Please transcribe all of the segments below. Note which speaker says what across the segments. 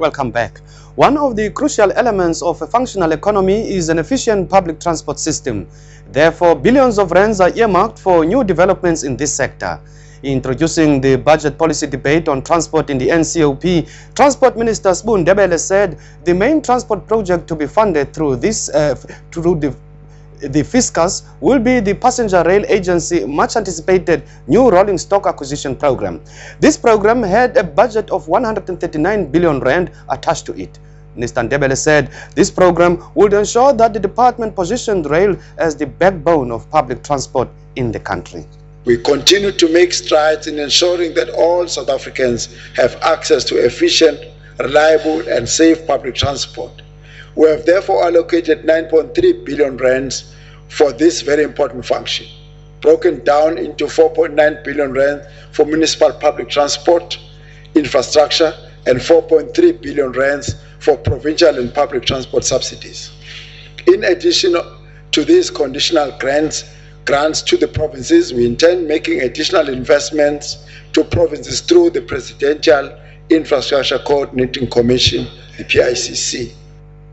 Speaker 1: Welcome back. One of the crucial elements of a functional economy is an efficient public transport system. Therefore, billions of rands are earmarked for new developments in this sector. Introducing the budget policy debate on transport in the NCOP, Transport Minister Ndebele said the main transport project to be funded through the fiscus will be the Passenger Rail Agency much anticipated new rolling stock acquisition program. This program had a budget of 139 billion rand attached to it. Minister Ndebele said this program would ensure that the department positioned rail as the backbone of public transport in the country.
Speaker 2: We continue to make strides in ensuring that all South Africans have access to efficient, reliable and safe public transport. We have therefore allocated 9.3 billion rands for this very important function, broken down into 4.9 billion rand for municipal public transport infrastructure and 4.3 billion rands for provincial and public transport subsidies. In addition to these conditional grants to the provinces, we intend making additional investments to provinces through the Presidential Infrastructure Coordinating Commission, the PICC.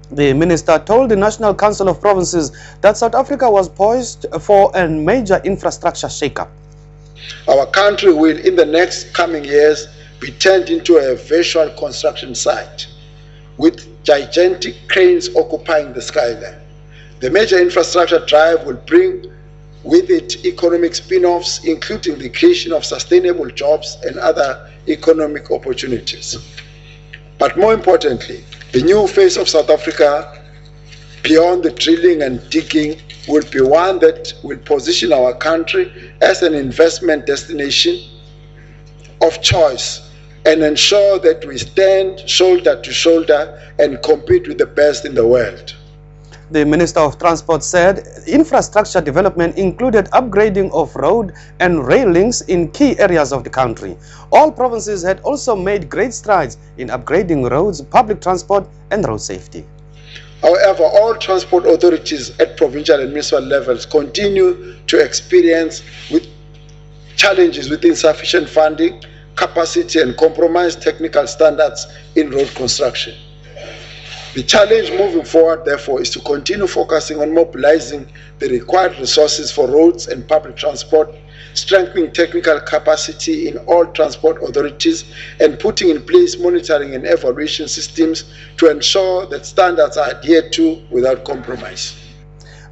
Speaker 1: The minister told the National Council of Provinces that South Africa was poised for a major infrastructure shake-up.
Speaker 2: Our country will, in the next coming years, be turned into a visual construction site with gigantic cranes occupying the skyline. The major infrastructure drive will bring with it economic spin-offs, including the creation of sustainable jobs and other economic opportunities. But more importantly, the new face of South Africa, beyond the drilling and digging, will be one that will position our country as an investment destination of choice and ensure that we stand shoulder to shoulder and compete with the best in the world.
Speaker 1: The Minister of Transport said infrastructure development included upgrading of road and rail links in key areas of the country. All provinces had also made great strides in upgrading roads, public transport and road safety.
Speaker 2: However, all transport authorities at provincial and municipal levels continue to experience challenges with insufficient funding, capacity and compromised technical standards in road construction. The challenge moving forward, therefore, is to continue focusing on mobilizing the required resources for roads and public transport, strengthening technical capacity in all transport authorities, and putting in place monitoring and evaluation systems to ensure that standards are adhered to without compromise.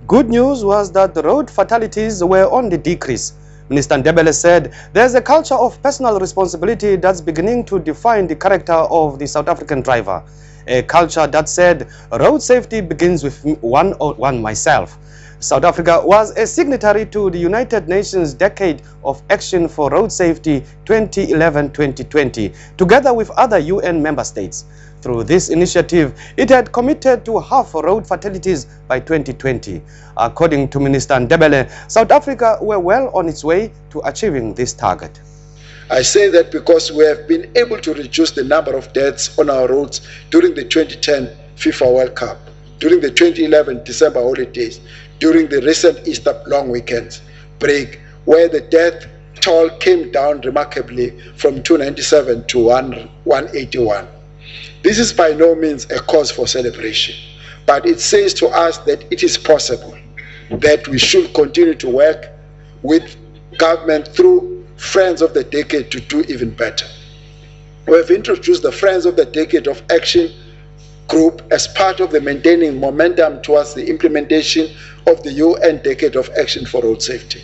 Speaker 1: Good news was that the road fatalities were on the decrease. Minister Ndebele said there's a culture of personal responsibility that's beginning to define the character of the South African driver. A culture that said road safety begins with one myself. South Africa was a signatory to the United Nations Decade of Action for Road Safety 2011-2020, together with other UN member states. Through this initiative, it had committed to halve road fatalities by 2020. According to Minister Ndebele, South Africa were well on its way to achieving this target.
Speaker 2: I say that because we have been able to reduce the number of deaths on our roads during the 2010 FIFA World Cup, during the 2011 December holidays, during the recent Easter long weekend break, where the death toll came down remarkably from 297 to 181. This is by no means a cause for celebration, but it says to us that it is possible, that we should continue to work with government through Friends of the Decade to do even better. We have introduced the Friends of the Decade of Action group as part of the maintaining momentum towards the implementation of the UN Decade of Action for Road Safety.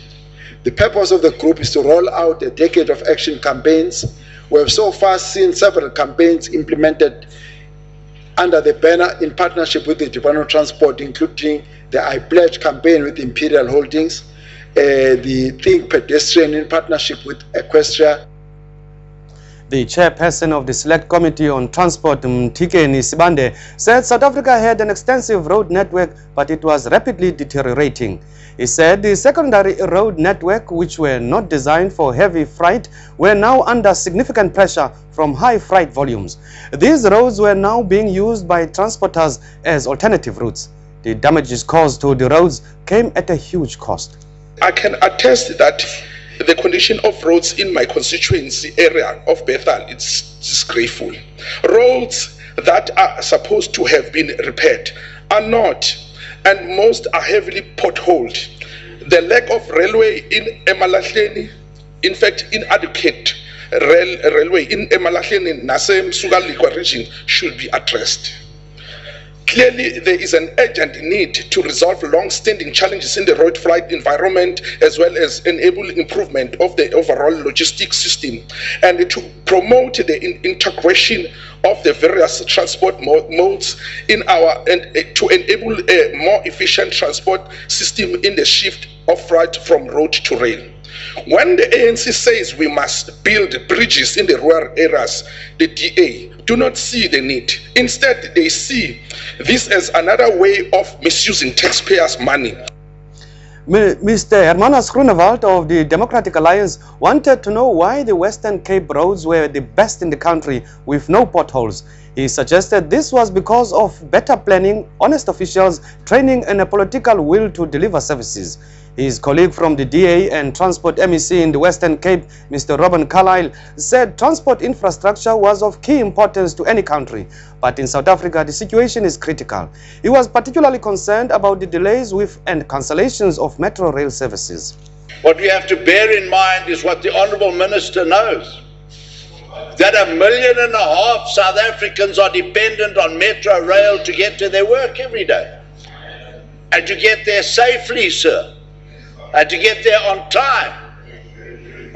Speaker 2: The purpose of the group is to roll out a Decade of Action campaigns. We have so far seen several campaigns implemented under the banner in partnership with the Department of Transport, including the I Pledge campaign with Imperial Holdings, the Think Pedestrian in partnership with Equestria.
Speaker 1: The chairperson of the Select Committee on Transport, Mtikeni Sibande, said South Africa had an extensive road network, but it was rapidly deteriorating. He said the secondary road network, which were not designed for heavy freight, were now under significant pressure from high freight volumes. These roads were now being used by transporters as alternative routes. The damages caused to the roads came at a huge cost.
Speaker 3: I can attest that the condition of roads in my constituency area of Bethel is disgraceful. Roads that are supposed to have been repaired are not, and most are heavily potholed. The lack of railway in Emalahleni, in fact, inadequate railway in Emalahleni, Nasem, Sugalikwa region should be addressed. Clearly, there is an urgent need to resolve long-standing challenges in the road freight environment, as well as enable improvement of the overall logistics system, and to promote the integration of the various transport modes in our, and to enable a more efficient transport system in the shift of freight from road to rail. When the ANC says we must build bridges in the rural areas, the DA do not see the need. Instead, they see this as another way of misusing taxpayers' money.
Speaker 1: Mr. Hermanus Groenewald of the Democratic Alliance wanted to know why the Western Cape roads were the best in the country with no potholes. He suggested this was because of better planning, honest officials, training and a political will to deliver services. His colleague from the DA and Transport MEC in the Western Cape, Mr. Robin Carlyle, said transport infrastructure was of key importance to any country, but in South Africa the situation is critical. He was particularly concerned about the delays with and cancellations of metro rail services.
Speaker 4: What we have to bear in mind is what the Honourable Minister knows, that 1.5 million South Africans are dependent on metro rail to get to their work every day, and to get there safely, sir, and to get there on time.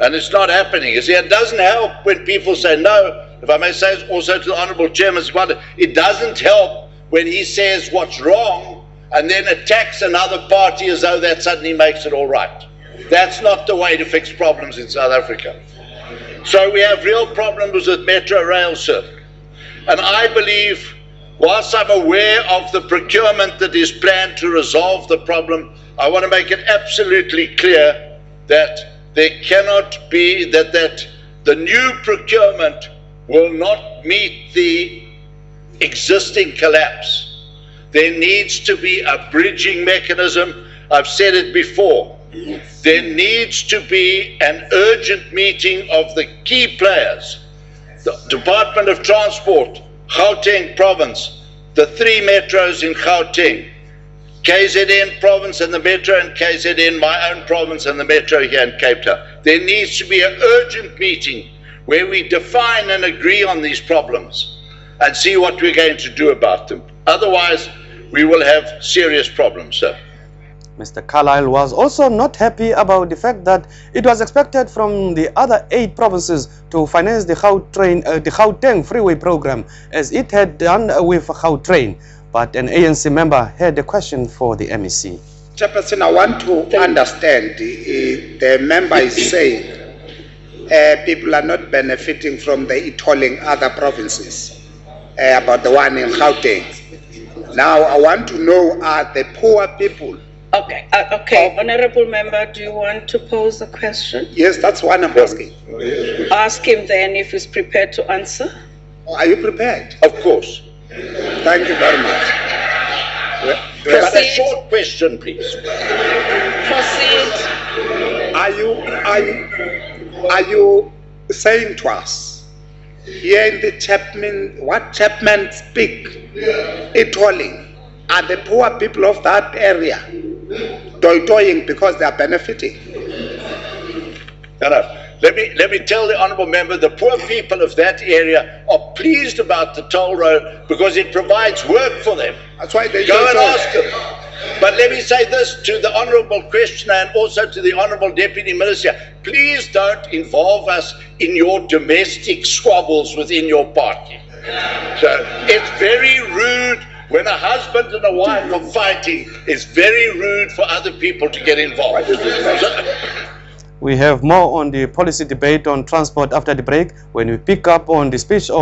Speaker 4: And it's not happening. You see, it doesn't help when people say no. If I may say also to the Honourable Chairman, it doesn't help when he says what's wrong and then attacks another party as though that suddenly makes it all right. That's not the way to fix problems in South Africa. So we have real problems with metro rail, sir. And I believe, whilst I'm aware of the procurement that is planned to resolve the problem, I want to make it absolutely clear that there cannot be, that the new procurement will not meet the existing collapse. There needs to be a bridging mechanism. I've said it before. There needs to be an urgent meeting of the key players. The Department of Transport, Gauteng Province, the 3 metros in Gauteng, KZN province and the metro, and KZN, my own province, and the metro here in Cape Town. There needs to be an urgent meeting where we define and agree on these problems and see what we're going to do about them. Otherwise, we will have serious problems, sir.
Speaker 1: Mr. Carlyle was also not happy about the fact that it was expected from the other 8 provinces to finance the Gauteng freeway program as it had done with Gautrain. But an ANC member had a question for the MEC.
Speaker 5: Chairperson, I want to understand. The member is saying people are not benefiting from the e-tolling other provinces, about the one in Gauteng. Now, I want to know, are the poor people?
Speaker 6: Okay, okay. Honorable member, do you want to pose a question?
Speaker 5: Yes, that's what I'm asking.
Speaker 6: Ask him then if he's prepared to answer.
Speaker 5: Are you prepared?
Speaker 4: Of course.
Speaker 5: Thank you very much.
Speaker 4: But a short question, please.
Speaker 6: Proceed.
Speaker 5: Are you saying to us here in the Chapman, what Chapman speak, e-tolling, are the poor people of that area toying because they are benefiting?
Speaker 4: No. Let me tell the honourable member, the poor people of that area are pleased about the toll road because it provides work for them.
Speaker 5: That's why they
Speaker 4: go and ask them. But let me say this to the honourable questioner and also to the honourable deputy minister: please don't involve us in your domestic squabbles within your party. So it's very rude when a husband and a wife are fighting. It's very rude for other people to get involved.
Speaker 1: We have more on the policy debate on transport after the break when we pick up on the speech of